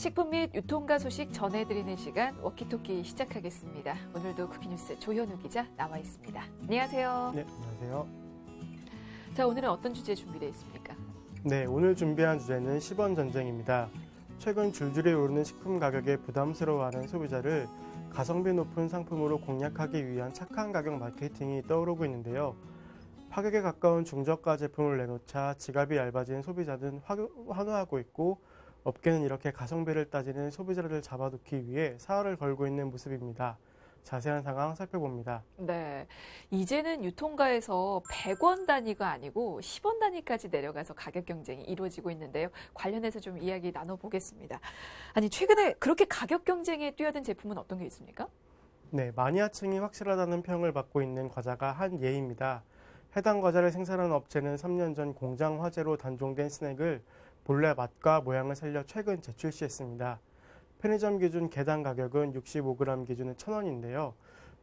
식품 및 유통가 소식 전해드리는 시간 워키토키 시작하겠습니다. 오늘도 쿠키뉴스 조현우 기자 나와 있습니다. 안녕하세요. 네, 안녕하세요. 자, 오늘은 어떤 주제 준비되어 있습니까? 네, 오늘 준비한 주제는 10원 전쟁입니다. 최근 줄줄이 오르는 식품 가격에 부담스러워하는 소비자를 가성비 높은 상품으로 공략하기 위한 착한 가격 마케팅이 떠오르고 있는데요. 파격에 가까운 중저가 제품을 내놓자 지갑이 얇아진 소비자는 환호하고 있고, 업계는 이렇게 가성비를 따지는 소비자를 잡아두기 위해 사활을 걸고 있는 모습입니다. 자세한 상황 살펴봅니다. 네, 이제는 유통가에서 100원 단위가 아니고 10원 단위까지 내려가서 가격 경쟁이 이루어지고 있는데요. 관련해서 좀 이야기 나눠보겠습니다. 아니, 최근에 그렇게 가격 경쟁에 뛰어든 제품은 어떤 게 있습니까? 네, 마니아층이 확실하다는 평을 받고 있는 과자가 한 예입니다. 해당 과자를 생산한 업체는 3년 전 공장 화재로 단종된 스낵을 본래 맛과 모양을 살려 최근 재출시했습니다. 편의점 기준 개당 가격은 65g 기준은 1,000원인데요.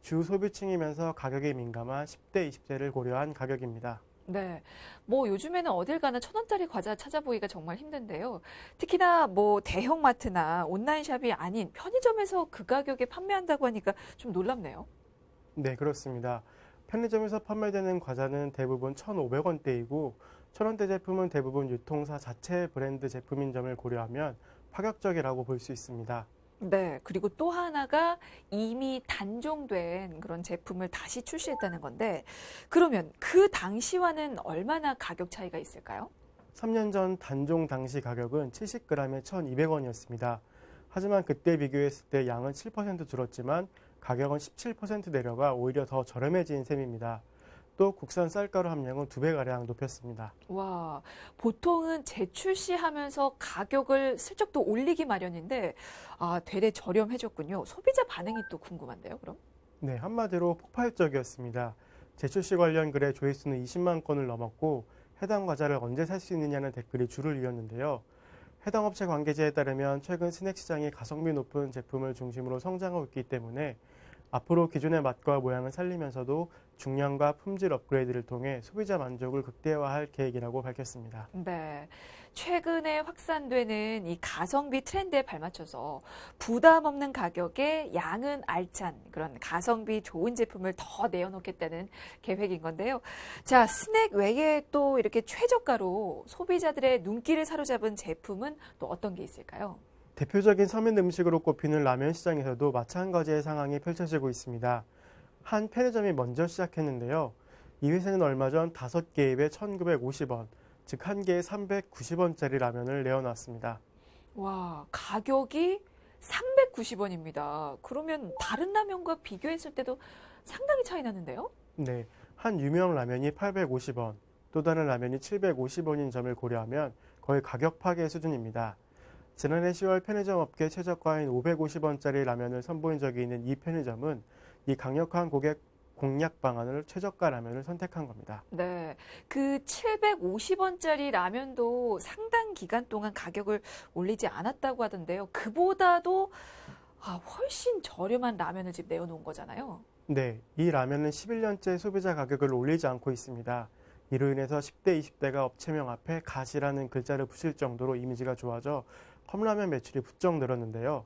주 소비층이면서 가격에 민감한 10대, 20대를 고려한 가격입니다. 네, 요즘에는 어딜 가나 1,000원짜리 과자 찾아보기가 정말 힘든데요. 특히나 대형마트나 온라인샵이 아닌 편의점에서 그 가격에 판매한다고 하니까 좀 놀랍네요. 네, 그렇습니다. 편의점에서 판매되는 과자는 대부분 1,500원대이고 1,000원대 제품은 대부분 유통사 자체 브랜드 제품인 점을 고려하면 파격적이라고 볼 수 있습니다. 네, 그리고 또 하나가 이미 단종된 그런 제품을 다시 출시했다는 건데, 그러면 그 당시와는 얼마나 가격 차이가 있을까요? 3년 전 단종 당시 가격은 70g에 1,200원이었습니다. 하지만 그때 비교했을 때 양은 7% 줄었지만 가격은 17% 내려가 오히려 더 저렴해진 셈입니다. 또 국산 쌀가루 함량은 2배가량 높였습니다. 와, 보통은 재출시하면서 가격을 슬쩍 또 올리기 마련인데, 되레 저렴해졌군요. 소비자 반응이 또 궁금한데요, 그럼? 네, 한마디로 폭발적이었습니다. 재출시 관련 글의 조회수는 20만 건을 넘었고, 해당 과자를 언제 살 수 있느냐는 댓글이 줄을 이었는데요. 해당 업체 관계자에 따르면 최근 스낵 시장이 가성비 높은 제품을 중심으로 성장하고 있기 때문에 앞으로 기존의 맛과 모양을 살리면서도 중량과 품질 업그레이드를 통해 소비자 만족을 극대화할 계획이라고 밝혔습니다. 네, 최근에 확산되는 이 가성비 트렌드에 발맞춰서 부담 없는 가격에 양은 알찬 그런 가성비 좋은 제품을 더 내어놓겠다는 계획인 건데요. 자, 스낵 외에 또 이렇게 최저가로 소비자들의 눈길을 사로잡은 제품은 또 어떤 게 있을까요? 대표적인 서민 음식으로 꼽히는 라면 시장에서도 마찬가지의 상황이 펼쳐지고 있습니다. 한 편의점이 먼저 시작했는데요. 이 회사는 얼마 전 5개 입에 1,950원, 즉 한 개에 390원짜리 라면을 내어놨습니다. 와, 가격이 390원입니다. 그러면 다른 라면과 비교했을 때도 상당히 차이 나는데요? 네, 한 유명 라면이 850원, 또 다른 라면이 750원인 점을 고려하면 거의 가격 파괴 수준입니다. 지난해 10월 편의점 업계 최저가인 550원짜리 라면을 선보인 적이 있는 이 편의점은 이 강력한 고객 공략 방안을 최저가 라면을 선택한 겁니다. 네, 그 750원짜리 라면도 상당 기간 동안 가격을 올리지 않았다고 하던데요. 그보다도 훨씬 저렴한 라면을 지금 내어놓은 거잖아요. 네, 이 라면은 11년째 소비자 가격을 올리지 않고 있습니다. 이로 인해서 10대, 20대가 업체명 앞에 가시라는 글자를 붙일 정도로 이미지가 좋아져 컵라면 매출이 부쩍 늘었는데요.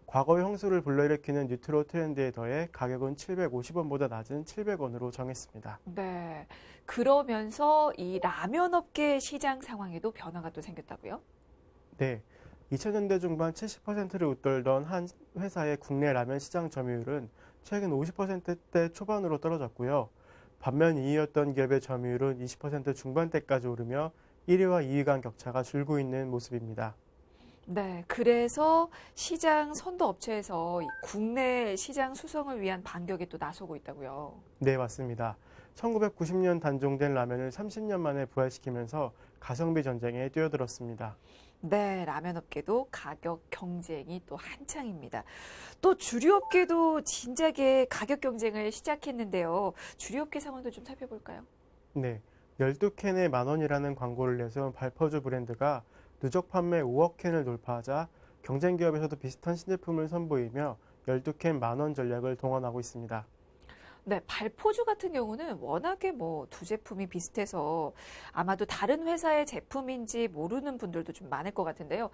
과거의 홍수를 불러일으키는 뉴트로 트렌드에 더해 가격은 750원보다 낮은 700원으로 정했습니다. 네, 그러면서 이 라면 업계 시장 상황에도 변화가 또 생겼다고요? 네, 2000년대 중반 70%를 웃돌던 한 회사의 국내 라면 시장 점유율은 최근 50%대 초반으로 떨어졌고요. 반면 2위였던 기업의 점유율은 20% 중반대까지 오르며 1위와 2위 간 격차가 줄고 있는 모습입니다. 네, 그래서 시장 선도 업체에서 이 국내 시장 수성을 위한 반격에 또 나서고 있다고요. 네, 맞습니다. 1990년 단종된 라면을 30년 만에 부활시키면서 가성비 전쟁에 뛰어들었습니다. 네, 라면 업계도 가격 경쟁이 또 한창입니다. 또 주류업계도 진작에 가격 경쟁을 시작했는데요. 주류업계 상황도 좀 살펴볼까요? 네, 12캔에 만원이라는 광고를 내세운 발퍼주 브랜드가 누적 판매 5억 캔을 돌파하자 경쟁 기업에서도 비슷한 신제품을 선보이며 12캔 만원 전략을 동원하고 있습니다. 네, 발포주 같은 경우는 워낙에 뭐 두 제품이 비슷해서 아마도 다른 회사의 제품인지 모르는 분들도 좀 많을 것 같은데요.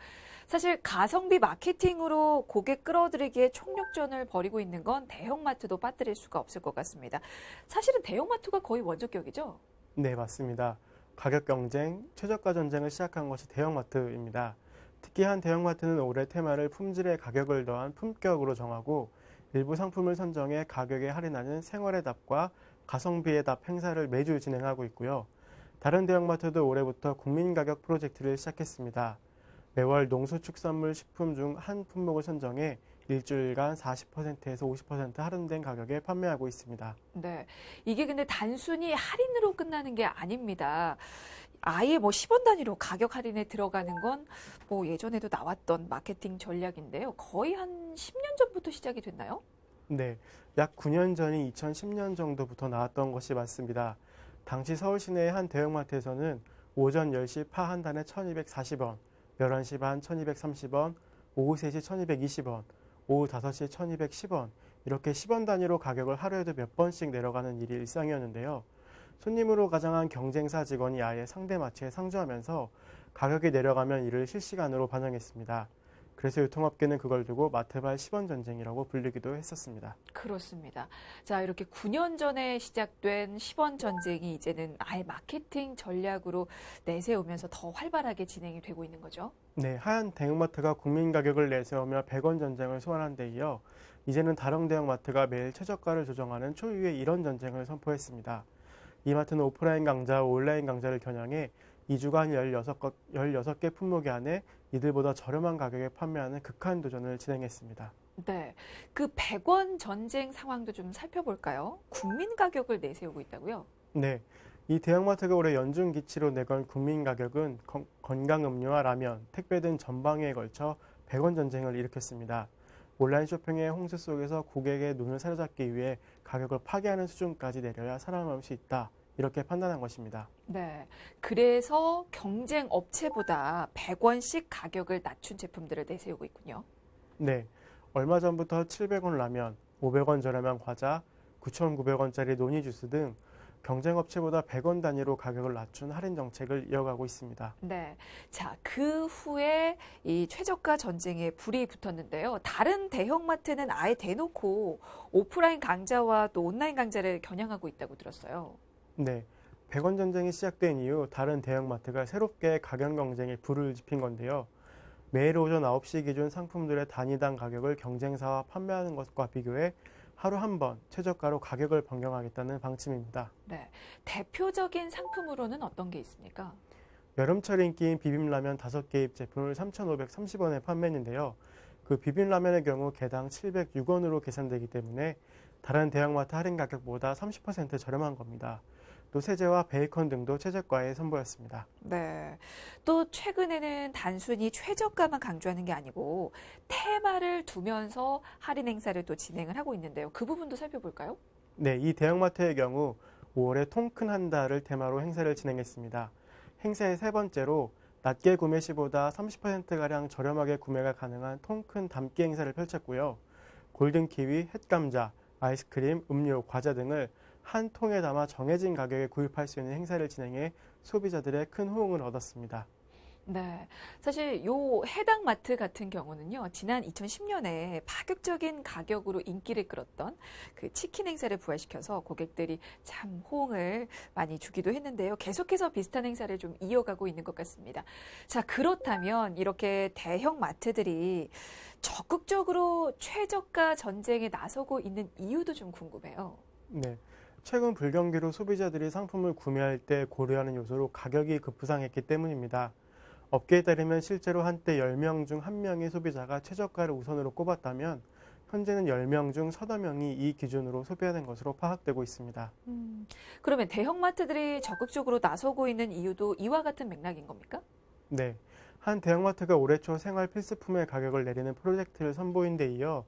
사실 가성비 마케팅으로 고객 끌어들이기에 총력전을 벌이고 있는 건 대형마트도 빠뜨릴 수가 없을 것 같습니다. 사실은 대형마트가 거의 원조격이죠? 네, 맞습니다. 가격 경쟁, 최저가 전쟁을 시작한 것이 대형마트입니다. 특히 한 대형마트는 올해 테마를 품질에 가격을 더한 품격으로 정하고 일부 상품을 선정해 가격에 할인하는 생활의 답과 가성비의 답 행사를 매주 진행하고 있고요. 다른 대형마트도 올해부터 국민가격 프로젝트를 시작했습니다. 매월 농수축산물 식품 중 한 품목을 선정해 일주일간 40%에서 50% 할인된 가격에 판매하고 있습니다. 네. 이게 근데 단순히 할인으로 끝나는 게 아닙니다. 아예 뭐 10원 단위로 가격 할인에 들어가는 건 뭐 예전에도 나왔던 마케팅 전략인데요. 거의 한 10년 전부터 시작이 됐나요? 네, 약 9년 전인 2010년 정도부터 나왔던 것이 맞습니다. 당시 서울 시내의 한 대형마트에서는 오전 10시 파 한 단에 1240원, 11시 반 1230원, 오후 3시 1220원, 오후 5시 1210원, 이렇게 10원 단위로 가격을 하루에도 몇 번씩 내려가는 일이 일상이었는데요. 손님으로 가장한 경쟁사 직원이 아예 상대 마트에 상주하면서 가격이 내려가면 이를 실시간으로 반영했습니다. 그래서 유통업계는 그걸 두고 마트발 10원 전쟁이라고 불리기도 했었습니다. 그렇습니다. 자, 이렇게 9년 전에 시작된 10원 전쟁이 이제는 아예 마케팅 전략으로 내세우면서 더 활발하게 진행이 되고 있는 거죠. 네, 하얀 대형마트가 국민 가격을 내세우며 100원 전쟁을 소환한 데 이어 이제는 다른 대형마트가 매일 최저가를 조정하는 초유의 이런 전쟁을 선포했습니다. 이 마트는 오프라인 강자와 온라인 강자를 겨냥해 2주간 16개 품목이 안에 이들보다 저렴한 가격에 판매하는 극한 도전을 진행했습니다. 네. 그 100원 전쟁 상황도 좀 살펴볼까요? 국민 가격을 내세우고 있다고요? 네, 이 대형마트가 올해 연중 기치로 내건 국민 가격은 건강음료와 라면, 택배 등 전방위에 걸쳐 100원 전쟁을 일으켰습니다. 온라인 쇼핑의 홍수 속에서 고객의 눈을 사로잡기 위해 가격을 파괴하는 수준까지 내려야 살아남을 수 있다. 이렇게 판단한 것입니다. 네. 그래서 경쟁 업체보다 100원씩 가격을 낮춘 제품들을 내세우고 있군요. 네, 얼마 전부터 700원 라면, 500원 저렴한 과자, 9,900원짜리 논이 주스 등 경쟁 업체보다 100원 단위로 가격을 낮춘 할인 정책을 이어가고 있습니다. 네. 자, 그 후에 이 최저가 전쟁에 불이 붙었는데요. 다른 대형마트는 아예 대놓고 오프라인 강자와 또 온라인 강자를 겨냥하고 있다고 들었어요. 네, 100원 전쟁이 시작된 이후 다른 대형마트가 새롭게 가격 경쟁에 불을 지핀 건데요. 매일 오전 9시 기준 상품들의 단위당 가격을 경쟁사와 판매하는 것과 비교해 하루 한 번 최저가로 가격을 변경하겠다는 방침입니다. 네. 대표적인 상품으로는 어떤 게 있습니까? 여름철 인기인 비빔라면 5개입 제품을 3,530원에 판매했는데요. 그 비빔라면의 경우 개당 706원으로 계산되기 때문에 다른 대형마트 할인 가격보다 30% 저렴한 겁니다. 또 세제와 베이컨 등도 최저가에 선보였습니다. 네. 또 최근에는 단순히 최저가만 강조하는 게 아니고 테마를 두면서 할인 행사를 또 진행을 하고 있는데요. 그 부분도 살펴볼까요? 네, 이 대형마트의 경우 5월에 통큰 한 달을 테마로 행사를 진행했습니다. 행사의 세 번째로 낮게 구매 시보다 30%가량 저렴하게 구매가 가능한 통큰 담기 행사를 펼쳤고요. 골든키위, 햇감자, 아이스크림, 음료, 과자 등을 한 통에 담아 정해진 가격에 구입할 수 있는 행사를 진행해 소비자들의 큰 호응을 얻었습니다. 네. 사실 요 해당 마트 같은 경우는요, 지난 2010년에 파격적인 가격으로 인기를 끌었던 그 치킨 행사를 부활시켜서 고객들이 참 호응을 많이 주기도 했는데요. 계속해서 비슷한 행사를 좀 이어가고 있는 것 같습니다. 자, 그렇다면 이렇게 대형 마트들이 적극적으로 최저가 전쟁에 나서고 있는 이유도 좀 궁금해요. 네. 최근 불경기로 소비자들이 상품을 구매할 때 고려하는 요소로 가격이 급부상했기 때문입니다. 업계에 따르면 실제로 한때 10명 중 1명의 소비자가 최저가를 우선으로 꼽았다면 현재는 10명 중 3~4명이 이 기준으로 소비하는 것으로 파악되고 있습니다. 그러면 대형마트들이 적극적으로 나서고 있는 이유도 이와 같은 맥락인 겁니까? 네. 한 대형마트가 올해 초 생활 필수품의 가격을 내리는 프로젝트를 선보인 데 이어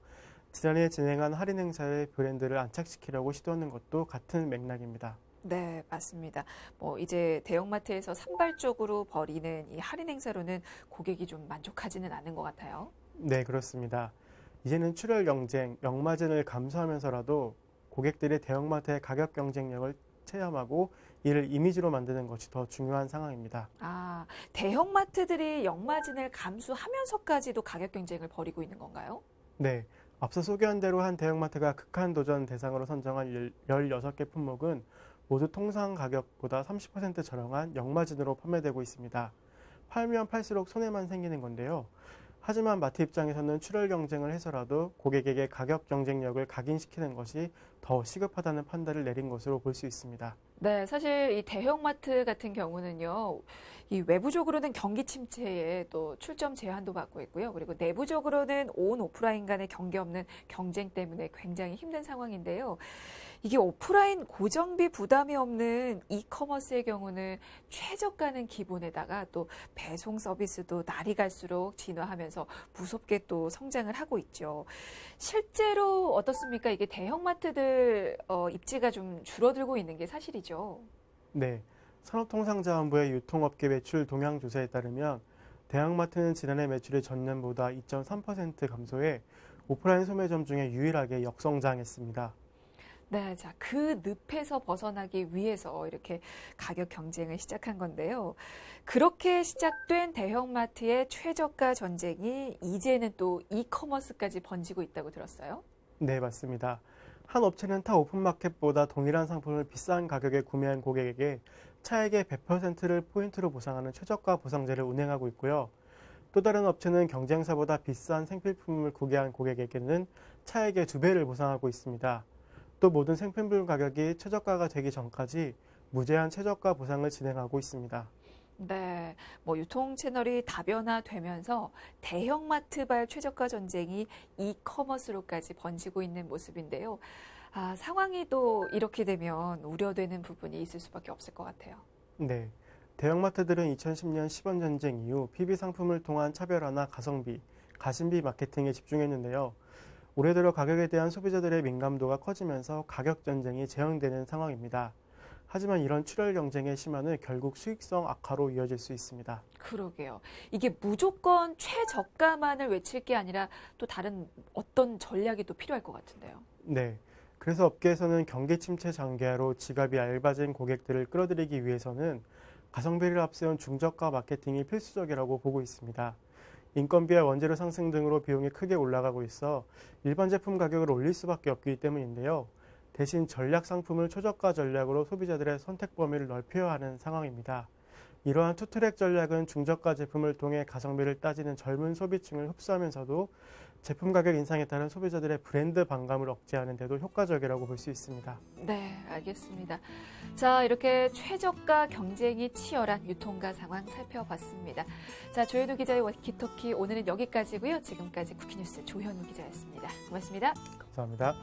지난해 진행한 할인 행사에 브랜드를 안착시키려고 시도하는 것도 같은 맥락입니다. 네, 맞습니다. 뭐 이제 대형마트에서 산발적으로 벌이는 이 할인 행사로는 고객이 좀 만족하지는 않은 것 같아요. 네, 그렇습니다. 이제는 출혈 경쟁, 역마진을 감수하면서라도 고객들이 대형마트의 가격 경쟁력을 체험하고 이를 이미지로 만드는 것이 더 중요한 상황입니다. 아, 대형마트들이 역마진을 감수하면서까지도 가격 경쟁을 벌이고 있는 건가요? 네, 앞서 소개한 대로 한 대형마트가 극한 도전 대상으로 선정한 16개 품목은 모두 통상 가격보다 30% 저렴한 역마진으로 판매되고 있습니다. 팔면 팔수록 손해만 생기는 건데요. 하지만 마트 입장에서는 출혈 경쟁을 해서라도 고객에게 가격 경쟁력을 각인시키는 것이 더 시급하다는 판단을 내린 것으로 볼 수 있습니다. 네, 사실 이 대형마트 같은 경우는요, 이 외부적으로는 경기 침체에 또 출점 제한도 받고 있고요. 그리고 내부적으로는 온 오프라인 간의 경계 없는 경쟁 때문에 굉장히 힘든 상황인데요. 이게 오프라인 고정비 부담이 없는 이커머스의 경우는 최저가는 기본에다가 또 배송 서비스도 날이 갈수록 진화하면서 무섭게 또 성장을 하고 있죠. 실제로 어떻습니까? 이게 대형마트들 입지가 좀 줄어들고 있는 게 사실이죠. 네, 산업통상자원부의 유통업계 매출 동향 조사에 따르면 대형마트는 지난해 매출이 전년보다 2.3% 감소해 오프라인 소매점 중에 유일하게 역성장했습니다. 네, 자, 그 늪에서 벗어나기 위해서 이렇게 가격 경쟁을 시작한 건데요. 그렇게 시작된 대형마트의 최저가 전쟁이 이제는 또 이커머스까지 번지고 있다고 들었어요. 네, 맞습니다. 한 업체는 타 오픈마켓보다 동일한 상품을 비싼 가격에 구매한 고객에게 차액의 100%를 포인트로 보상하는 최저가 보상제를 운행하고 있고요. 또 다른 업체는 경쟁사보다 비싼 생필품을 구매한 고객에게는 차액의 2배를 보상하고 있습니다. 또 모든 생필품 가격이 최저가가 되기 전까지 무제한 최저가 보상을 진행하고 있습니다. 네, 뭐 유통 채널이 다변화되면서 대형마트발 최저가 전쟁이 이커머스로까지 번지고 있는 모습인데요. 아, 상황이 또 이렇게 되면 우려되는 부분이 있을 수밖에 없을 것 같아요. 네, 대형마트들은 2010년 10원 전쟁 이후 PB 상품을 통한 차별화나 가성비, 가심비 마케팅에 집중했는데요. 올해 들어 가격에 대한 소비자들의 민감도가 커지면서 가격 전쟁이 재현되는 상황입니다. 하지만 이런 출혈 경쟁의 심화는 결국 수익성 악화로 이어질 수 있습니다. 그러게요. 이게 무조건 최저가만을 외칠 게 아니라 또 다른 어떤 전략이 또 필요할 것 같은데요. 네, 그래서 업계에서는 경기 침체 장기화로 지갑이 얇아진 고객들을 끌어들이기 위해서는 가성비를 앞세운 중저가 마케팅이 필수적이라고 보고 있습니다. 인건비와 원재료 상승 등으로 비용이 크게 올라가고 있어 일반 제품 가격을 올릴 수밖에 없기 때문인데요. 대신 전략 상품을 초저가 전략으로 소비자들의 선택 범위를 넓혀야 하는 상황입니다. 이러한 투트랙 전략은 중저가 제품을 통해 가성비를 따지는 젊은 소비층을 흡수하면서도 제품 가격 인상에 따른 소비자들의 브랜드 반감을 억제하는 데도 효과적이라고 볼 수 있습니다. 네, 알겠습니다. 자, 이렇게 최저가 경쟁이 치열한 유통가 상황 살펴봤습니다. 자, 조현우 기자의 워키토키 오늘은 여기까지고요. 지금까지 쿠키뉴스 조현우 기자였습니다. 고맙습니다. 감사합니다.